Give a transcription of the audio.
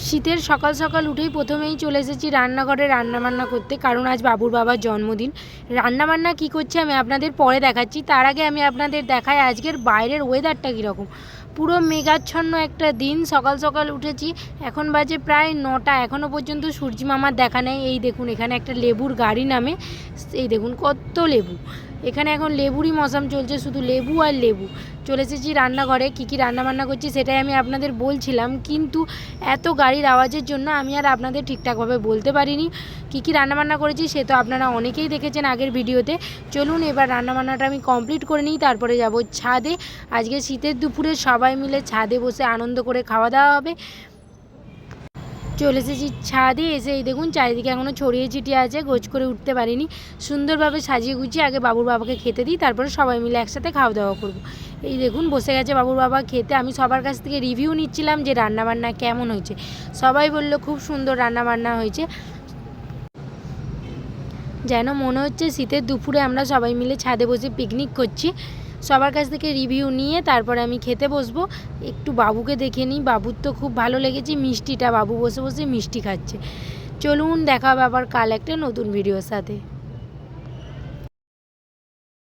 শীতের সকাল সকাল উঠেই প্রথমেই চলে এসেছি রান্নাঘরে রান্নাবান্না করতে, কারণ আজ বাবুর বাবার জন্মদিন। রান্নাবান্না কী করছি আমি আপনাদের পরে দেখাচ্ছি, তার আগে আমি আপনাদের দেখাই আজকের বাইরের ওয়েদারটা কীরকম। পুরো মেঘাচ্ছন্ন একটা দিন। সকাল সকাল উঠেছি, এখন বাজে প্রায় 9টা, এখনও পর্যন্ত সূর্যি মামার দেখা নেই। এই দেখুন এখানে একটা লেবুর গাড়ি নামে, এই দেখুন কত লেবু। এখানে এখন লেবুরই মৌসুম চলছে, শুধু লেবু আর লেবু। চলে এসেছি রান্নাঘরে, কী রান্নাবান্না করছি সেটাই আমি আপনাদের বলছিলাম, কিন্তু এত গাড়ির আওয়াজের জন্য আমি আর আপনাদের ঠিকঠাকভাবে বলতে পারিনি কী রান্নাবান্না করেছি। সে তো আপনারা অনেকেই দেখেছেন আগের ভিডিওতে। চলুন এবার রান্নাবান্নাটা আমি কমপ্লিট করে নিই, তারপরে যাব ছাদে। আজকে শীতের দুপুরে সবাই মিলে ছাদে বসে আনন্দ করে খাওয়া দাওয়া হবে। চলে এসেছি ছাদে, এসে এই দেখুন চারিদিকে এখনও ছড়িয়ে ছিটিয়ে আছে, গোছ করে উঠতে পারিনি। সুন্দরভাবে সাজিয়ে গুছিয়ে আগে বাবুর বাবাকে খেতে দিই, তারপরে সবাই মিলে একসাথে খাওয়া দাওয়া করব। এই দেখুন বসে গেছে বাবুর বাবা খেতে। আমি সবার কাছ থেকে রিভিউ নিচ্ছিলাম যে রান্নাবান্না কেমন হয়েছে। সবাই বলল খুব সুন্দর রান্নাবান্না হয়েছে, যেন মনে হচ্ছে শীতের দুপুরে আমরা সবাই মিলে ছাদে বসে পিকনিক করছি। সবার কাছ থেকে রিভিউ নিয়ে তারপরে আমি খেতে বসবো। একটু বাবুকে দেখে নিই, বাবুর তো খুব ভালো লেগেছে মিষ্টিটা, বাবু বসে বসে মিষ্টি খাচ্ছে। চলুন দেখা হবে আবার কাল একটা নতুন ভিডিওর সাথে।